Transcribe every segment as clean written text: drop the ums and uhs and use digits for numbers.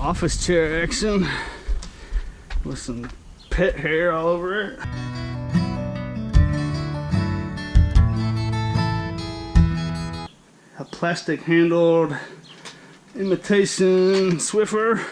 office chair action with some pet hair all over it. A plastic handled imitation Swiffer.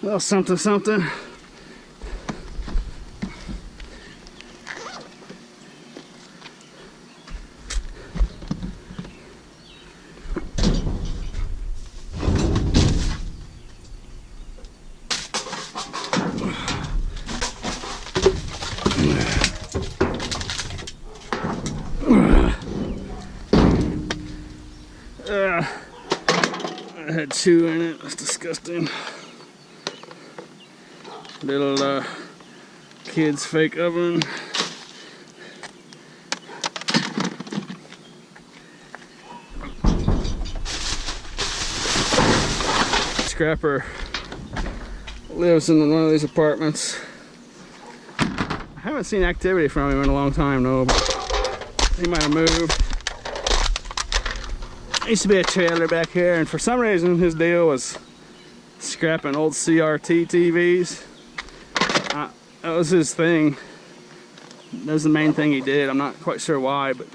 Well, something, something. I had chew in it. That's disgusting. Little kid's fake oven. Scrapper lives in one of these apartments. I haven't seen activity from him in a long time though, but he might have moved. There used to be a trailer back here, and for some reason his deal was scrapping old CRT TVs. That was his thing. That was the main thing he did. I'm not quite sure why, but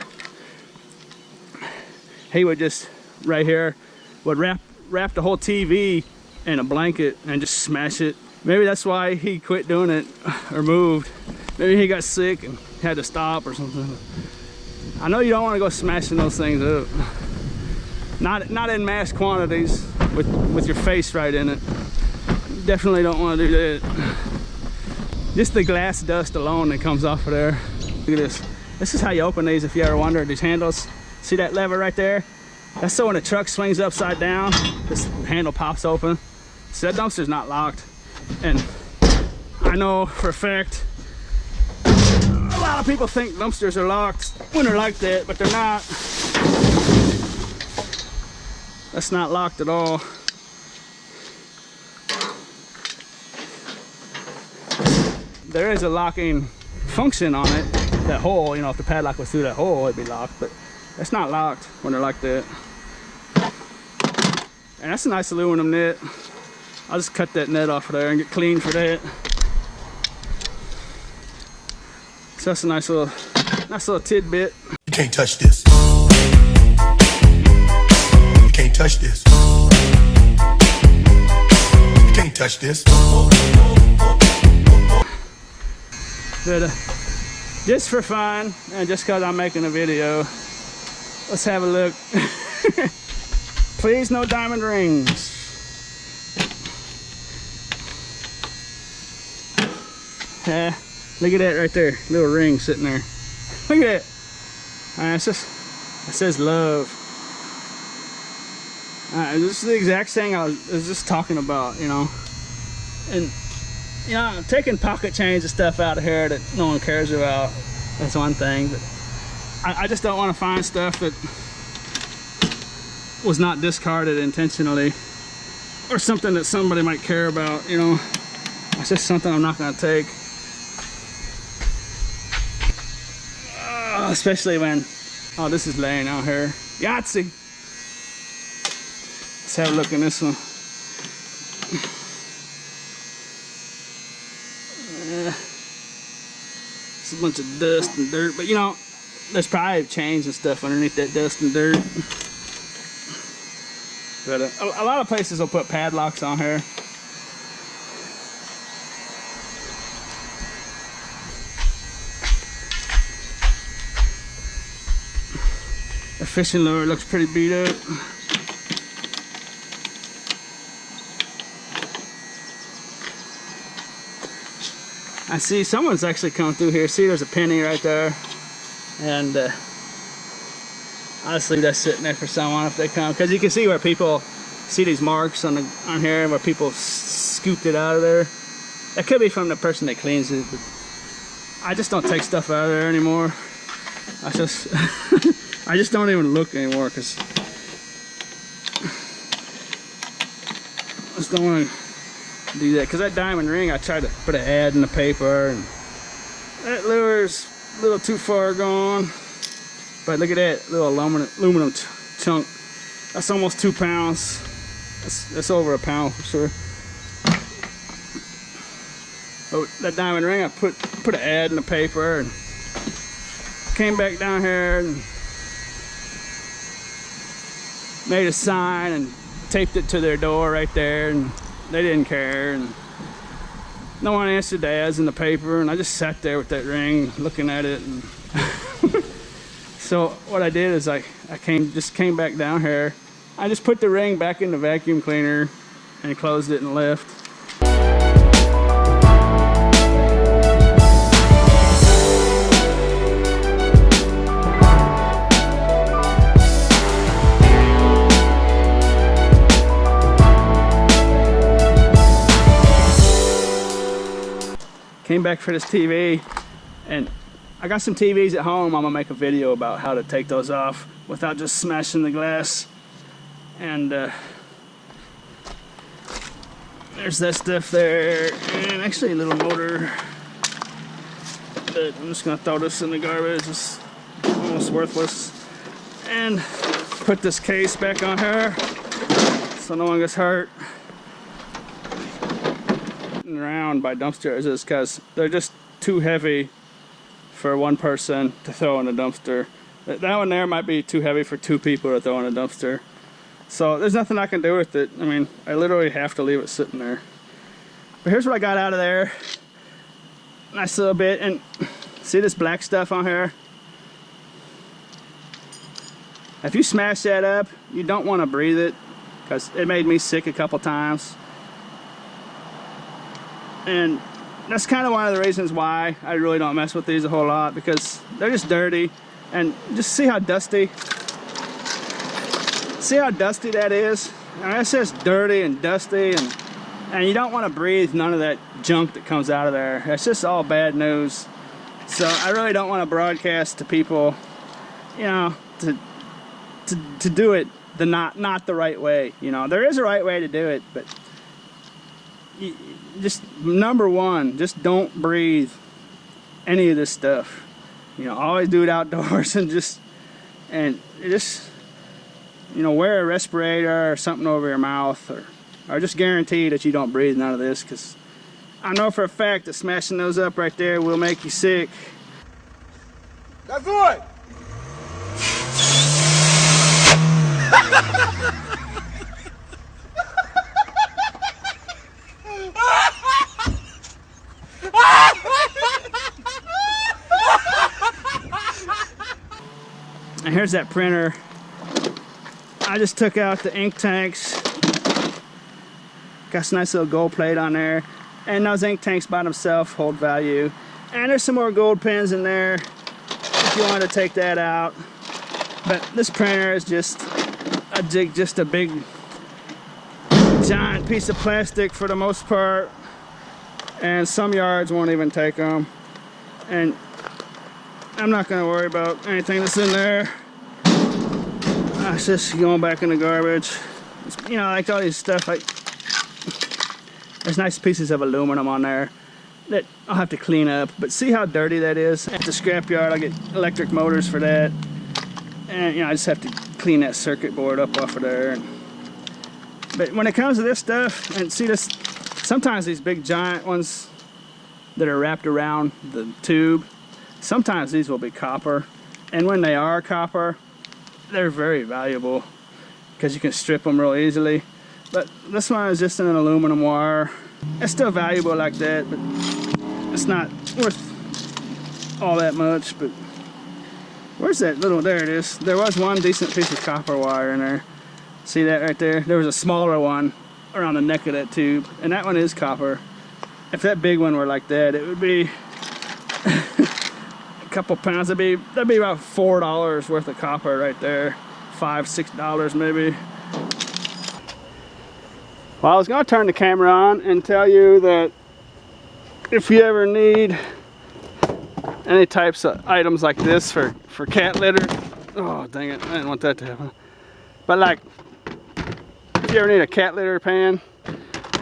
he would just, right here, would wrap the whole TV in a blanket and just smash it. Maybe that's why he quit doing it or moved. Maybe he got sick and had to stop or something. I know you don't want to go smashing those things up. Not in mass quantities with your face right in it. You definitely don't want to do that. Just the glass dust alone that comes off of there. Look at this. This is how you open these if you ever wonder. These handles, see that lever right there? That's so when the truck swings upside down, this handle pops open. So that dumpster's not locked. And I know for a fact, a lot of people think dumpsters are locked when they're like that, but they're not. That's not locked at all. There is a locking function on it. That hole, you know, if the padlock was through that hole, it'd be locked, but it's not locked when they're like that. And that's a nice aluminum net. I'll just cut that net off of there and get clean for that. So that's a nice little tidbit. You can't touch this. You can't touch this. You can't touch this. But just for fun and just because I'm making a video, let's have a look. Please, no diamond rings. Look at that right there, little ring sitting there. Look at that. It's just, it says love. This is the exact thing I was just talking about, you know. And you know, I'm taking pocket change and stuff out of here that no one cares about. That's one thing, but I just don't want to find stuff that was not discarded intentionally, or something that somebody might care about, you know. It's just something I'm not going to take. Especially when, oh, this is laying out here. Yahtzee! Let's have a look in this one. It's a bunch of dust and dirt, but you know, there's probably change and stuff underneath that dust and dirt. But a lot of places will put padlocks on here. The fishing lure looks pretty beat up. I see someone's actually come through here. See, there's a penny right there. And I'll just leave that sitting there for someone if they come. Because you can see where people see these marks on here where people scooped it out of there. That could be from the person that cleans it. But I just don't take stuff out of there anymore. I just I just don't even look anymore because I just don't want to do that. Because that diamond ring, I tried to put an ad in the paper, and that lure's a little too far gone. But look at that little aluminum chunk. That's almost 2 pounds. That's over a pound for sure. But that diamond ring, I put an ad in the paper and came back down here and made a sign and taped it to their door right there, and they didn't care, and no one answered the ads in the paper, and I just sat there with that ring looking at it. And so what I did is I just came back down here. I just put the ring back in the vacuum cleaner and closed it and left. Came back for this TV, and I got some TVs at home. I'm gonna make a video about how to take those off without just smashing the glass. And there's that stuff there, and actually a little motor. But I'm just gonna throw this in the garbage. It's almost worthless. And put this case back on her so no one gets hurt around by dumpsters is because they're just too heavy for one person to throw in a dumpster. That one there might be too heavy for 2 people to throw in a dumpster. So there's nothing I can do with it. I mean, I literally have to leave it sitting there. But here's what I got out of there. Nice little bit. And see this black stuff on here? If you smash that up, you don't want to breathe it, because it made me sick a couple times. And that's kind of one of the reasons why I really don't mess with these a whole lot, because they're just dirty. And just see how dusty. See how dusty that is? I mean, it's just dirty and dusty, and you don't want to breathe none of that junk that comes out of there. It's just all bad news. So I really don't want to broadcast to people, you know, to do it the not the right way. You know, there is a right way to do it, but just number one, just don't breathe any of this stuff. You know, always do it outdoors, and just you know, wear a respirator or something over your mouth, or just guarantee that you don't breathe none of this, because I know for a fact that smashing those up right there will make you sick. That's it. And here's that printer. I just took out the ink tanks. Got some nice little gold plate on there. And those ink tanks by themselves hold value. And there's some more gold pens in there if you want to take that out. But this printer is just a big giant piece of plastic for the most part. And some yards won't even take them. And I'm not going to worry about anything that's in there. It's just going back in the garbage. It's, you know, like all these stuff, like there's nice pieces of aluminum on there that I'll have to clean up. But see how dirty that is? At the scrapyard, I get electric motors for that. And, you know, I just have to clean that circuit board up off of there. But when it comes to this stuff, and see this, sometimes these big giant ones that are wrapped around the tube, sometimes these will be copper. And when they are copper, they're very valuable because you can strip them real easily. But this one is just an aluminum wire. It's still valuable like that, but it's not worth all that much. But where's that little, there it is. There was one decent piece of copper wire in there. See that right there? There was a smaller one around the neck of that tube, and that one is copper. If that big one were like that, it would be couple pounds. That'd be about $4 worth of copper right there. $5–6 maybe. Well, I was going to turn the camera on and tell you that if you ever need any types of items like this for cat litter, oh dang it, I didn't want that to happen. But like, if you ever need a cat litter pan,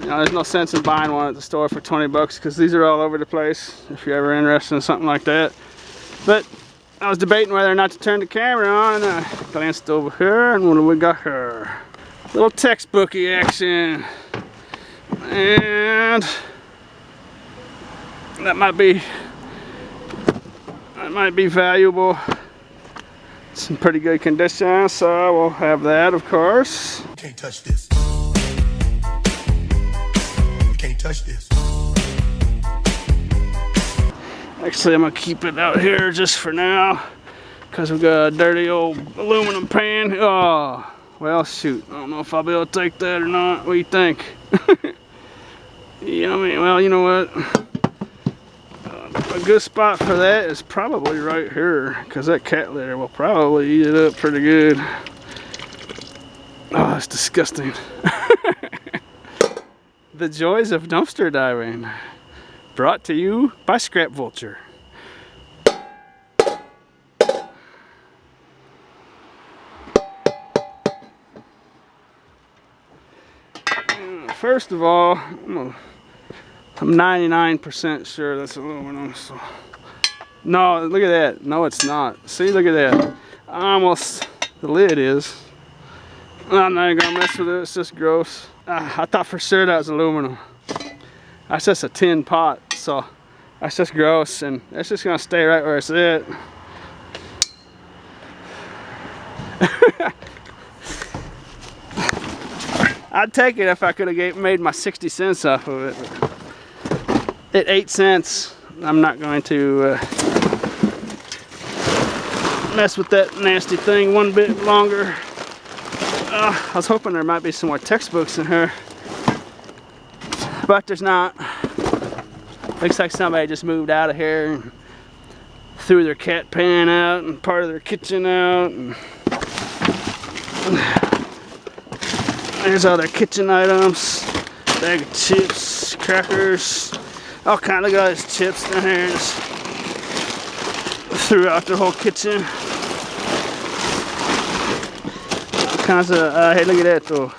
you know, there's no sense in buying one at the store for 20 bucks, because these are all over the place if you're ever interested in something like that. But I was debating whether or not to turn the camera on, and I glanced over here, and what do we got here? Little textbooky action. And that might be valuable. It's in pretty good condition, so we'll have that, of course. You can't touch this. You can't touch this. Actually, I'm gonna keep it out here just for now, because we've got a dirty old aluminum pan. Oh, well, shoot. I don't know if I'll be able to take that or not. What do you think? Yeah, I mean, well, you know what? A good spot for that is probably right here, because that cat litter will probably eat it up pretty good. Oh, that's disgusting. The joys of dumpster diving. Brought to you by Scrap Vulture. First of all, I'm 99% sure that's aluminum. So. No, look at that. No, it's not. See, look at that. Almost, the lid is. I'm not even gonna mess with it. It's just gross. I thought for sure that was aluminum. That's just a tin pot, so that's just gross, and it's just gonna stay right where it's at. I'd take it if I could have made my 60 cents off of it. At 8 cents, I'm not going to mess with that nasty thing one bit longer. I was hoping there might be some more textbooks in here, but there's not. Looks like somebody just moved out of here and threw their cat pan out and part of their kitchen out. And there's all their kitchen items. Bag of chips, crackers, all kind of guys chips down here. Just threw out their whole kitchen. All kinds of, hey, look at that though.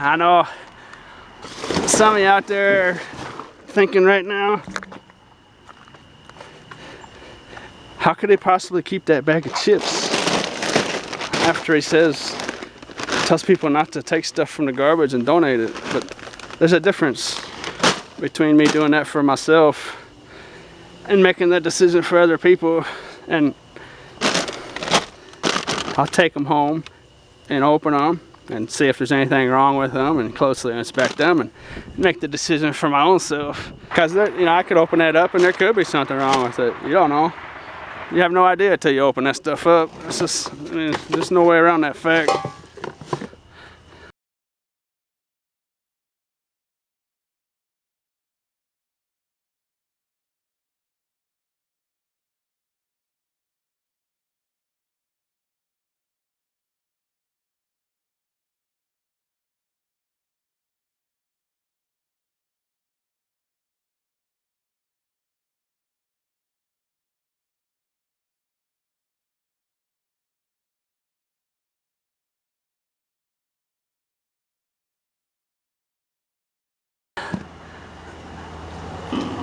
I know some of you out there are thinking right now, how could he possibly keep that bag of chips after he tells people not to take stuff from the garbage and donate it? But there's a difference between me doing that for myself and making that decision for other people. And I'll take them home and open them and see if there's anything wrong with them and closely inspect them and make the decision for my own self. Because, you know, I could open that up and there could be something wrong with it. You don't know. You have no idea until you open that stuff up. It's just, I mean, there's no way around that fact.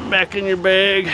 Back in your bag.